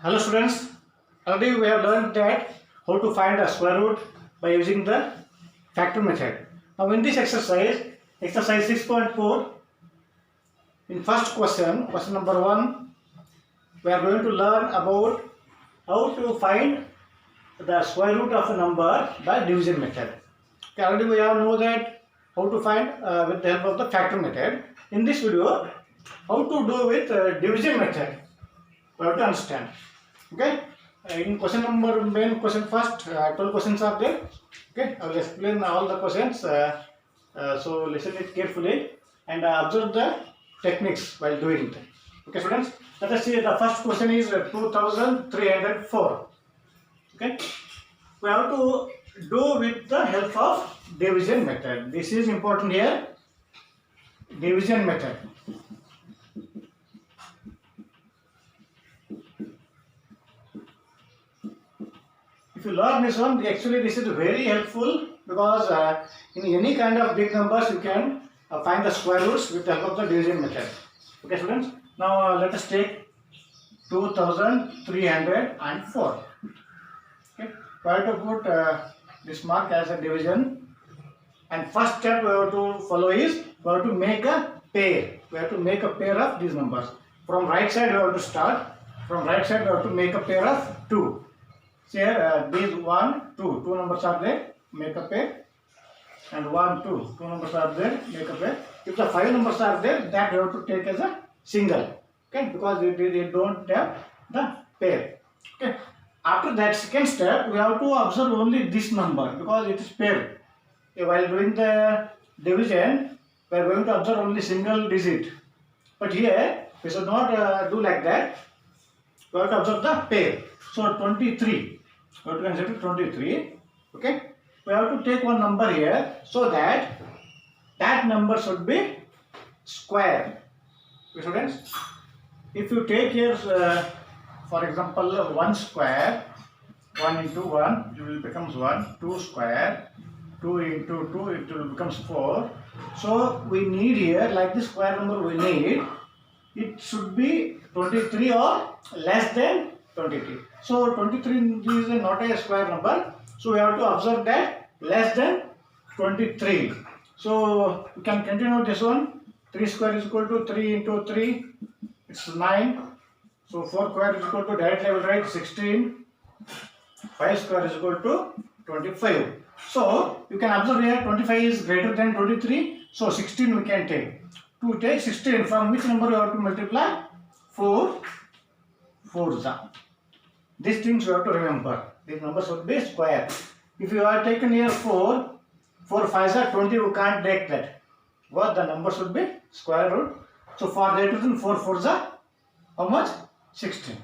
Hello students, already we have learned that how to find a square root by using the factor method. Now in this exercise 6.4, in first question number 1, we are going to learn about how to find the square root of a number by division method. Okay, already we have know that how to find with the help of the factor method. In this video, how to do with division method, we have to understand. Okay, in question number main question first, 12 questions are there. Okay, I will explain all the questions. So listen it carefully and observe the techniques while doing it. Okay, students. Let us see. The first question is 2304. Okay, we have to do with the help of division method. This is important here. Division method. If you learn this one, actually this is very helpful because in any kind of big numbers you can find the square roots with the help of the division method. Okay, students. Now let us take 2304. Okay, we have to put this mark as a division, and first step we have to follow is we have to make a pair. We have to make a pair of these numbers. From right side we have to start. From right side we have to make a pair of 2. Here these 1, 2, two numbers are there, make a pair, and 1, 2, two numbers are there, make a pair. If the 5 numbers are there, that you have to take as a single, okay, because they don't have the pair. Okay. After that second step, we have to observe only this number because it is pair. Okay, while doing the division, we are going to observe only single digit. But here, we should not do like that. We have to observe the pair. So 23. We have to consider 23. Okay. We have to take one number here so that that number should be square. Okay, students. If you take here, for example, 1 square, 1 into 1, it will becomes 1. 2 square, 2 into 2, it will becomes 4. So we need here, like this square number we need, it should be 23 or less than 23. So 23 is not a square number. So we have to observe that less than 23. So we can continue this one. 3 square is equal to 3 into 3. It's 9. So 4 square is equal to direct level right 16. 5 square is equal to 25. So you can observe here 25 is greater than 23. So 16 we can take. To take 16, from which number you have to multiply? 4 4s. These things you have to remember. These numbers should be square. If you are taken here 4 5s are 20, you can't take that. What the number should be square root. So for greater than 4 4s are how much? 16.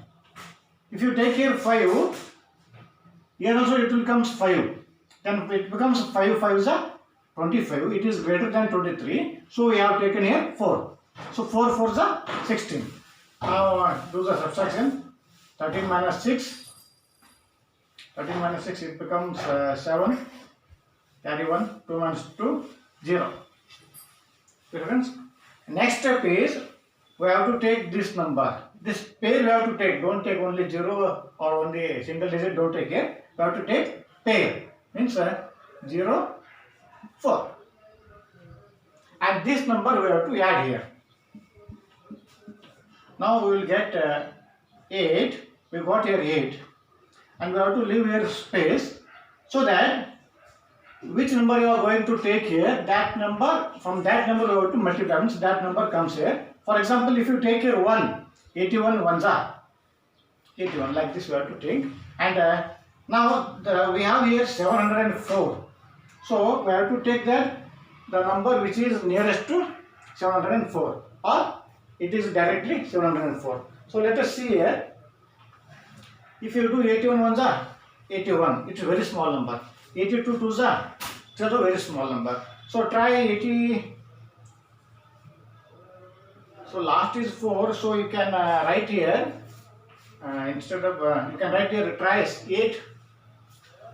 If you take here 5, here also it will becomes 5. Then it becomes 5 5s are 25. It is greater than 23. So we have taken here 4. So 4 4s are 16. Now do the subtraction. 13 minus 6. 13 minus 6, it becomes 7. Carry 1. 2 minus 2, 0. Difference. Next step is we have to take this number. This pair we have to take. Don't take only 0 or only single digit. Don't take here. We have to take pair. Means 0, 4. And this number we have to add here. Now we will get 8. We got here 8. And we have to leave here space so that which number you are going to take here, that number, from that number you have to multiply. Means that number comes here. For example, if you take here 1, 81 ones are 81. Like this we have to take. And now we have here 704. So we have to take that the number which is nearest to 704, or it is directly 704. So let us see here. If you do 81 ones are 81, it's a very small number. 82 twos are, it's also a very small number. So try 80. So last is 4. So you can write here instead of you can write here try 8.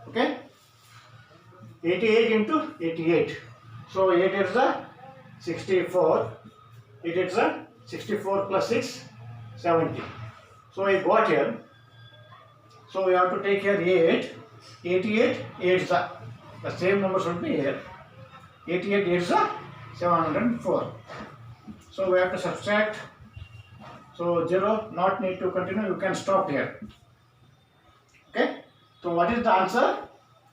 Okay. 88 into 88. So 8 is a 64. 8 is a 64 plus 6, 70. So I got here So we have to take here 8. 88 8 the same number should be here. 88 8 704. So we have to subtract. So 0, not need to continue, you can stop here. Okay. So what is the answer?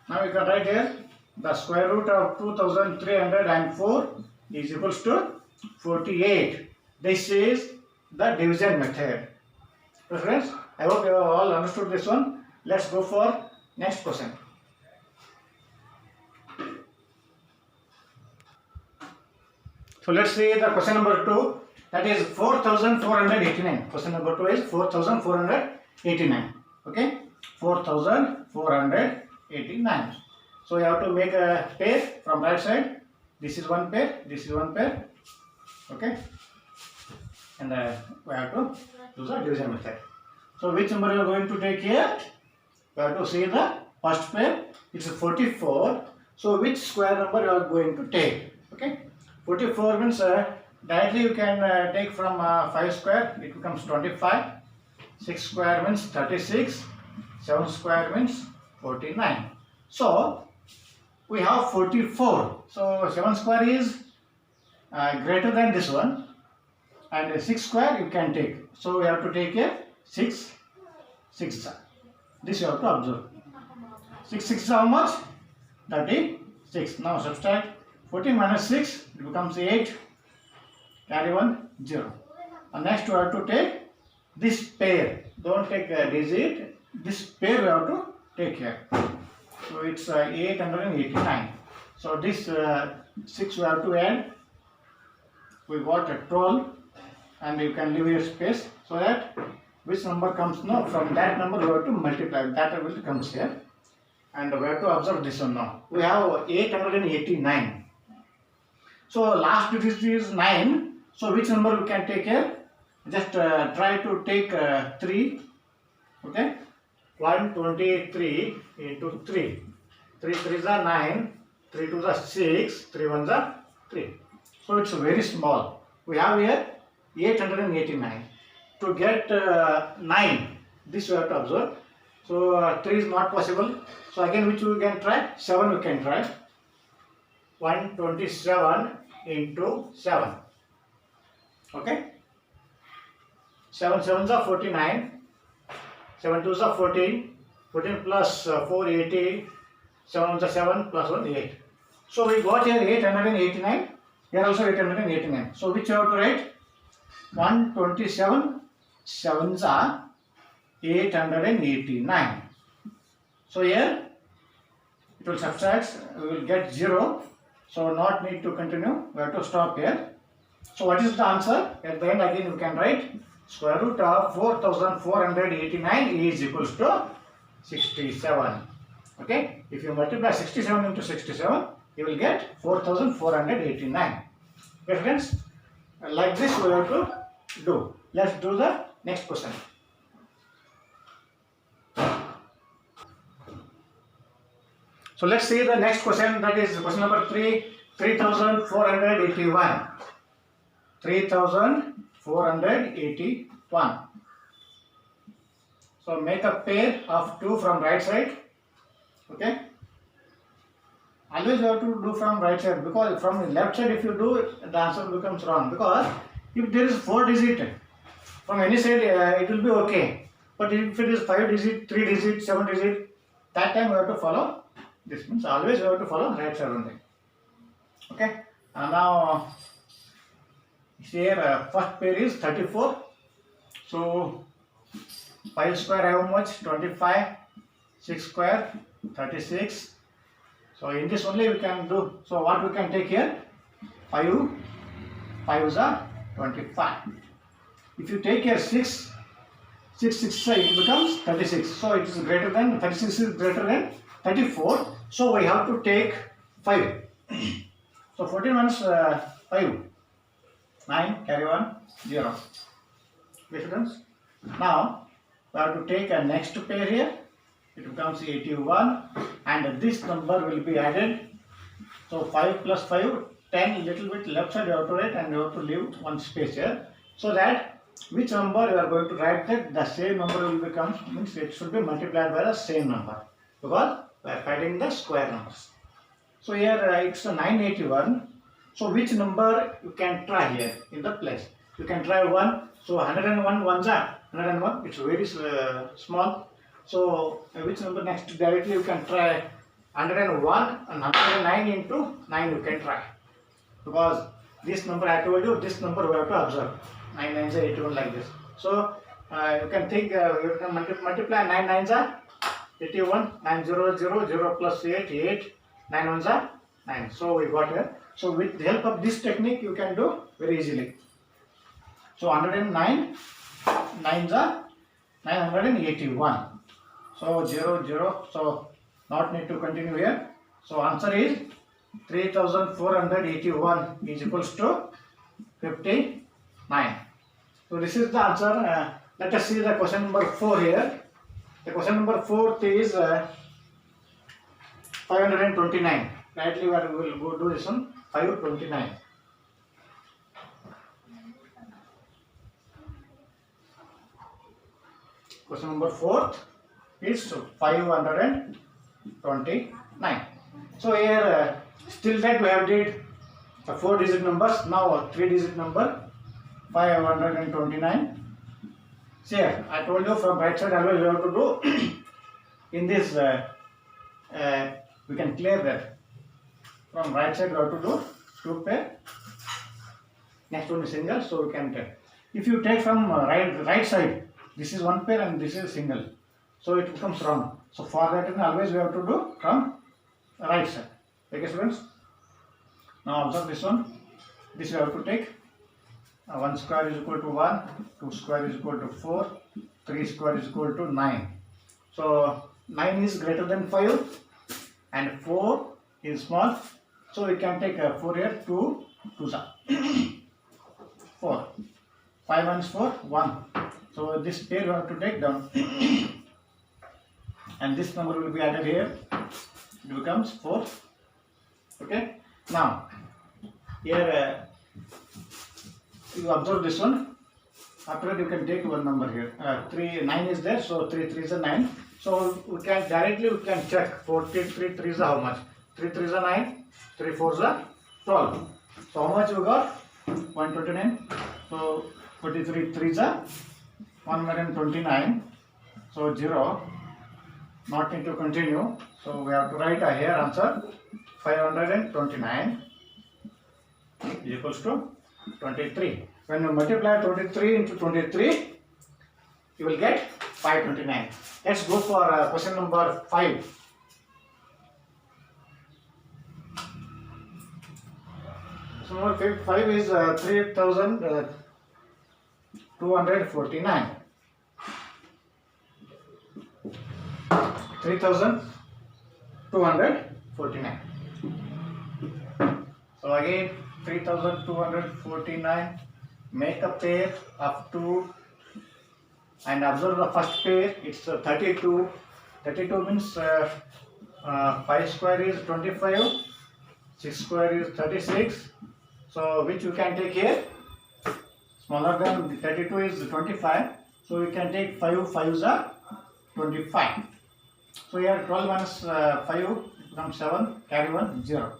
Now we can write here the square root of 2304 is equals to 48. This is the division method. So friends, I hope you have all understood this one. Let's go for next question. So let's see the question number 2. That is 4489. Question number 2 is 4489. Okay, 4489. So you have to make a pair from right side. This is one pair. This is one pair. Okay, and we have to do the division method. So which number you are going to take here? We have to see the first pair. It's 44. So which square number you are going to take? Okay, 44 means directly you can take from 5 square, it becomes 25. 6 square means 36. 7 square means 49. So we have 44. So 7 square is greater than this one, and 6 square you can take. So we have to take here 6. 6. This you have to observe. 6 6 is how much? 36. Now subtract 14 minus 6, it becomes 8. Carry 1 0. And next we have to take this pair. Don't take a digit. This pair we have to take here. So it's 889. So this 6 we have to add. We got a 12, and you can leave your space so that which number comes now, from that number we have to multiply. That will comes here, and we have to observe this one now. We have 889. So last digit is 9. So which number we can take here? Just try to take 3. Okay, 123 into 3. 3 3s are 9. 3 2s are 6. 3 1s are 3. So it's very small. We have here 889. To get 9, this we have to observe. So 3 is not possible. So again, which we can try? 7 we can try. 127 into 7. Okay. 7 7s are 49. 7 2s are 14. 14 plus 4 80. 7 1s are 7 plus 1 8. So we got here 889. Here also 889. So which you have to write? 127 7s are 889. So here it will subtract. We will get 0. So not need to continue. We have to stop here. So what is the answer? At the end again we can write square root of 4489 is equals to 67. Okay. If you multiply 67 into 67, you will get 4489. Okay friends. Like this we have to do. Let's do the next question. So let's see the next question. That is question number 3. 3481. 3481. So make a pair of 2 from right side. Okay. Always you have to do from right side, because from the left side if you do, the answer becomes wrong. Because if there is 4 digit from any side, it will be okay. But if it is 5 digit, 3 digit, 7 digit, that time we have to follow this. Means always we have to follow right side only. Okay. And now here first pair is 34. So 5 square how much? 25. 6 square 36. So in this only we can do. So what we can take here? 5 is 25. If you take here 6 it becomes 36. So it is greater than 36 is greater than 34. So we have to take 5. So 14 minus 5. 9, carry 1, 0. Okay, students. Now we have to take a next pair here. It becomes 81, and this number will be added. So 5 plus 5, 10, little bit left side you have to write, and you have to leave one space here, so that which number you are going to write that the same number will become, means it should be multiplied by the same number, because we are finding the square numbers. So here it's 981. So which number you can try here in the place? You can try 1. So 101 ones are 101. It's very small. So which number next? Directly you can try 101 and 109 into 9 you can try. Because this number I told you, this number we have to observe. 9 nines are 81 like this. So you can think, you can multiply 9 nines are 81, 900, 0 plus 8, 8, 9 ones are 9. So we got here. So with the help of this technique you can do very easily. So 109 9s are 981. So 0. So not need to continue here. So answer is 3481 is equals to 59. So this is the answer. Let us see the question number 4 here. The question number 4 is 529. Rightly we will go do this one. 529. Question number 4 is 529. So here still that we have did the 4-digit numbers. Now a 3-digit number 529. See here, I told you from right side always we have to do in this we can clear that. From right side we have to do 2 pair. Next one is single, so we can take. If you take from right side, this is 1 pair and this is single, so it becomes wrong. So for that always we have to do from right side. Okay students. Now observe this one. This we have to take. 1 square is equal to 1, 2 square is equal to 4, 3 square is equal to 9. So 9 is greater than 5 and 4 is small. So we can take 4 here, 2 2s are 4. 5 and 4, 1. So this pair you have to take down. And this number will be added here. It becomes 4. Okay. Now here you observe this one. After that you can take one number here. 9 is there, so 3 3s are 9. So we can directly check 43 3s are how much? 3 3s are 9, 3 4s are 12. So how much we got? 129. So 43 3s are 129. So 0. Not need to continue. So we have to write here answer 529 is equals to 23. When you multiply 23 into 23, you will get 529. Let's go for question number 5. So number 5 is 3,249. 3,249. So again 3,249. Make a pair of 2 and observe the first pair. It's 32. 32 means 5 square is 25, 6 square is 36. So which you can take here? Smaller than 32 is 25. So you can take 5 5s are 25. So here 12 minus 5 becomes 7. Carry 1 0.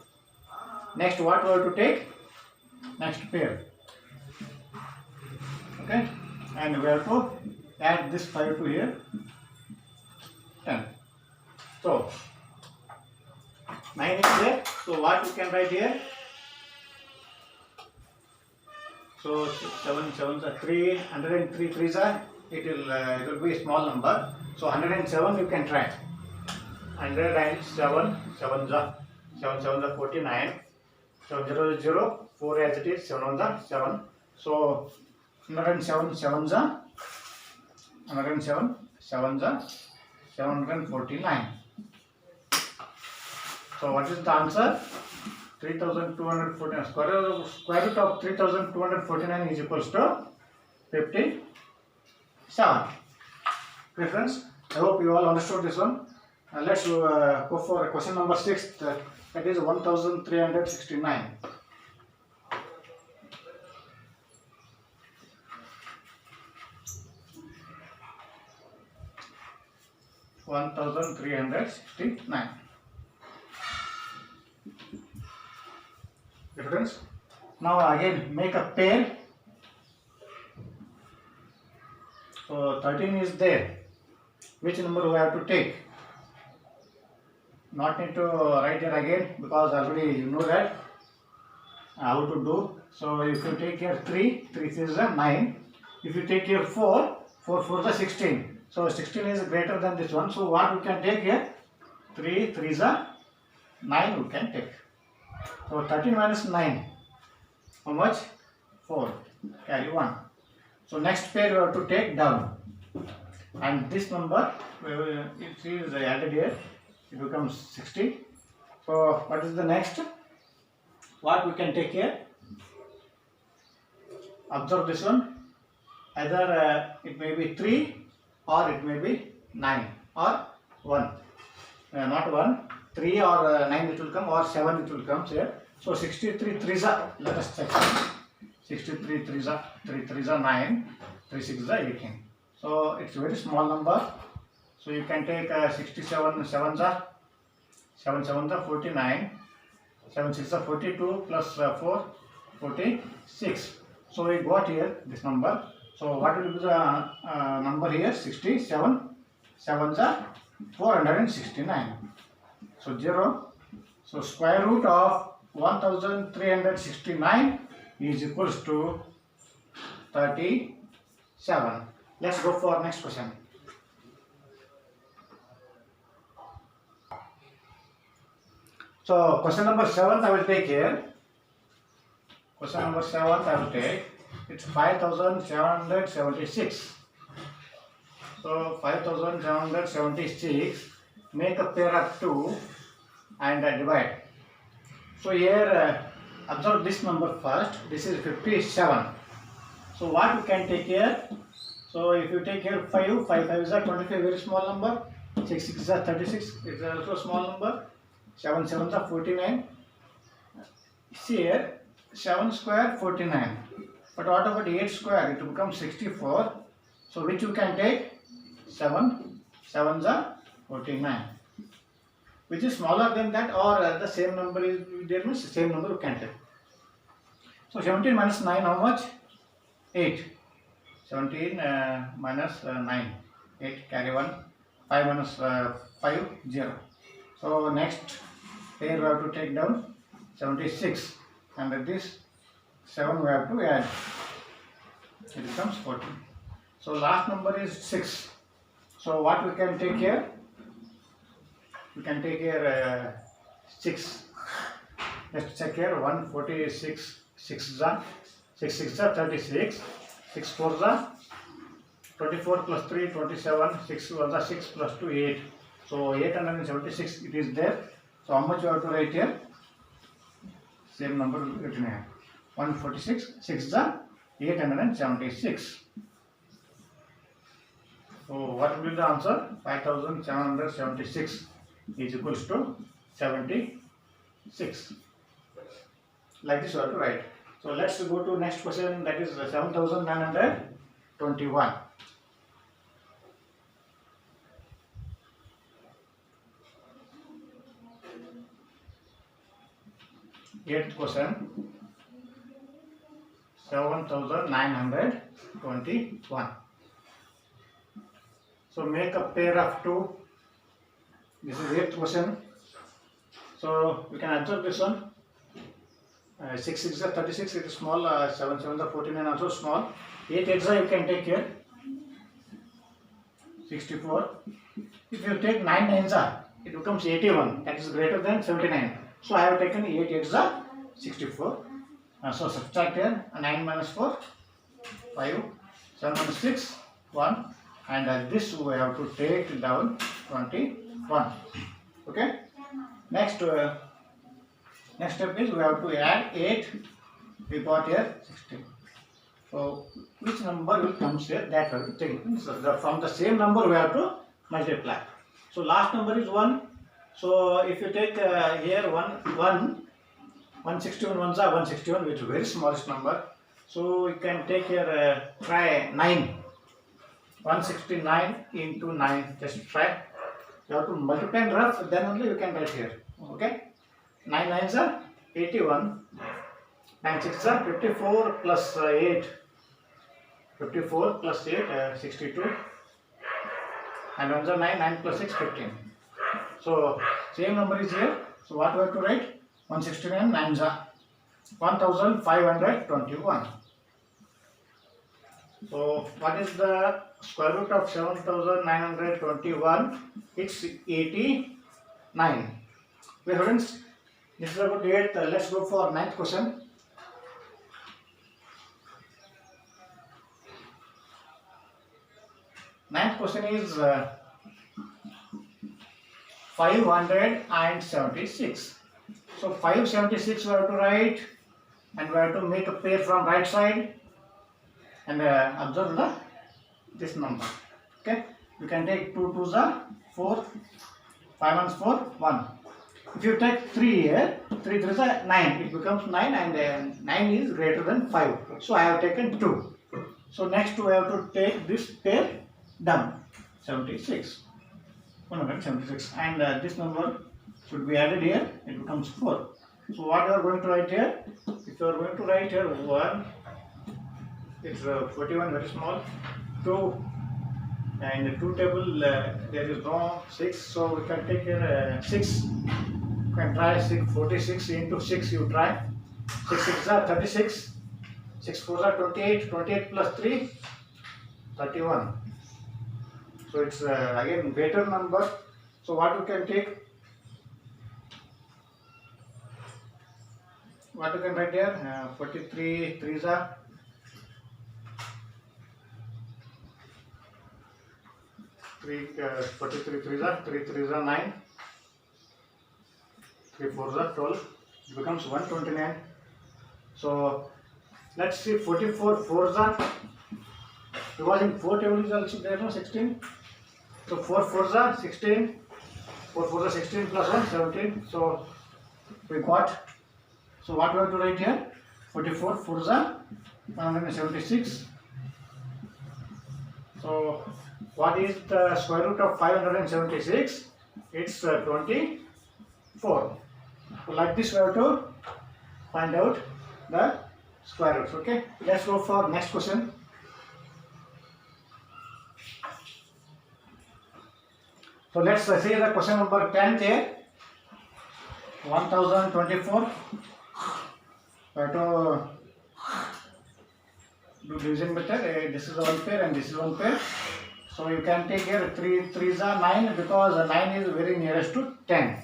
Next what we have to take? Next pair. Okay, and we have to add this 5 to here, 10. So 9 is there. So what you can write here? So 7 7s are 3, 103 3s are, it will be a small number. So 107 you can try. 107 7s are 7 7s are 49. 7 0 is 0, 4 as it is, 7 1s are 7. So 107 7s are 107 7s are 749. So what is the answer? 3,249. Square root of 3,249 is equals to 57. Okay friends, I hope you all understood this one. Let's go for question number 6. That is 1,369. 1369. Friends, now again make a pair. So 13 is there. Which number we have to take? Not need to write it again because already you know that how to do. So if you take here 3, 3 is 9. If you take here 4, 4 4 is 16. So 16 is greater than this one. So what we can take here? 3 3 is 9 we can take. So 13 minus 9. How much? 4. Carry 1. So next pair we have to take down. And this number, it is added here. It becomes 60. So what is the next? What we can take here? Observe this one. Either it may be 3 or it may be 9 or 1. Not 1. 3 or 9 it will come, or 7 it will come here. So 63 3s are, let us check. 63 3s are 3 3s are 9, 3 6s are 18. So it's a very small number. So you can take 67 7s are 7 7s are 49, 7 6s are 42 plus 4 46. So we got here this number. So what will be the number here? 67 7s are 469. So 0. So square root of 1369 is equals to 37. Let's go for next question. So question number 7 I will take here. Question number 7 I will take. It's 5776. So 5776. Make a pair of 2 and divide. So here observe this number first. This is 57. So what you can take here? So if you take here 5, 5 is a 25, very small number. 6 6 is a 36, it's also a small number. 7 7 is a 49. See here 7 square 49. But what about 8 square? It becomes 64. So which you can take? 7 7 is a 49. Which is smaller than that, or the same number is there, means the same number you can take. So 17 minus 9 how much? 8. 17 minus 9. 8 carry 1. 5 minus 5 0. So next pair we have to take down 76, and this 7 we have to add. It becomes 14. So last number is 6. So what we can take here? We can take here 6. Let's check here. 146 6 is 6 6 is 36. 6 4 is 24 plus 3 27. 6 1 is 6 plus 2 8. So 876 it is there. So how much you have to write here? Same number written here. 146 6 is 876. So what will be the answer? 5776 is equals to 76. Like this you have to write. So let's go to next question, that is 7921. Eighth question, 7921. So make a pair of 2. This is 8th question. So we can observe this one. 6 6 is 36, it is small. 7 7 is 49, also small. 8 8 you can take here. 64. If you take 9 9 it becomes 81. That is greater than 79. So I have taken 8 8 64. So subtract here. 9 minus 4 5. 7 minus 6 1. And this we have to take down 21. Okay. Next step is we have to add 8. We got here 16. So which number will come here? That we have to take. So from the same number we have to multiply. So last number is 1. So if you take here 161 ones are 161, which is very smallest number. So you can take here try 9. 169 into 9. Just try. You have to multiply and rough, then only you can write here. Okay. 9 9s are 81. 9 6 are 54 plus 8. 54 plus 8, 62. And 1s are 9, 9 plus 6, 15. So, same number is here. So, what we have to write? 169, 9s are 1521. So, what is the square root of 7921? It's 89. Okay, students, this is about 8th. Let's go for 9th question. Ninth question is 576. So 576 we have to write, and we have to make a pair from right side, and observe this number. Okay, you can take 2 2s are 4, 5 1s 4, 1. If you take 3 here, 3 3s are 9. It becomes 9, and 9 is greater than 5. So I have taken 2. So next we have to take this pair. Done. 76. 176. And this number should be added here. It becomes 4. So what you are going to write here? If you are going to write here 1, it's 41, very small. 2, and 2 table there is no 6. So we can take here 6. You can try 46 into 6. You try 6 6 are 36. 6 4 are 28. 28 plus 3, 31. So it's again greater number. So what you can take? What you can write here? 43 3s are 43 3s are 3 3s are 9. 3 4s are 12. It becomes 129. So let's see 44 4s are, because in 4 table is also there, no 16. So 4 4s are 16. 4 4s are 16 plus 1, 17. So we got. So what we have to write here? 44 4s are 176. So what is the square root of 576? It's 24. So like this we have to find out the square roots. Okay. Let's go for next question. So let's see the question number 10 there. 1024. We have to do division method. This is one pair and this is one pair. So you can take here 3 3s are 9, because 9 is very nearest to 10.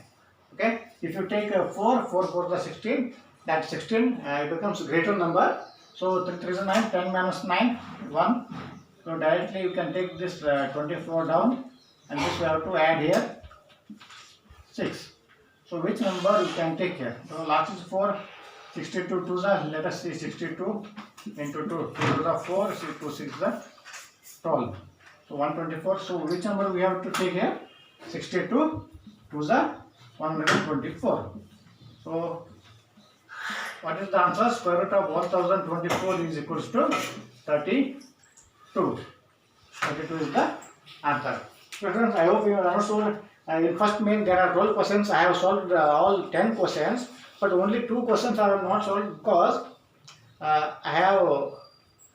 Okay. If you take 4 4 4s are 16. That 16 it becomes greater number. So 3 3s are 9. 10 minus 9, 1. So directly you can take this 24 down. And this we have to add here 6. So which number you can take here? So last is 4, 62 2s are, let us see 62 into 2, 2 2s are 4, 2 6 are 12. So 124. So which number we have to take here? 62 2s are 124. So what is the answer? Square root of 1024 is equals to 32. 32 is the answer. Friends, I hope you understood. In first main there are 12 questions. I have solved all 10 questions, but only 2 questions I have not solved, because I have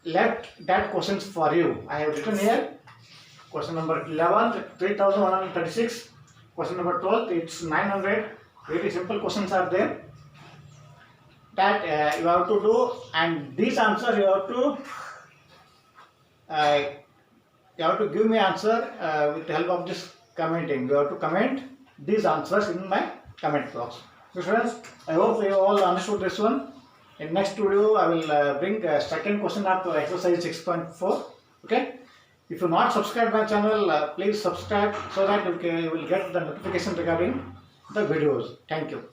left that questions for you. I have written here question number 11, 3136. Question number 12, it's 900. Very simple questions are there that you have to do, and these answers you have to give me answer with the help of this commenting. You have to comment these answers in my comment box. So friends, I hope you all understood this one. In next video, I will bring second question of exercise 6.4. Okay. If you not subscribed my channel, please subscribe so that you will get the notification regarding the videos. Thank you.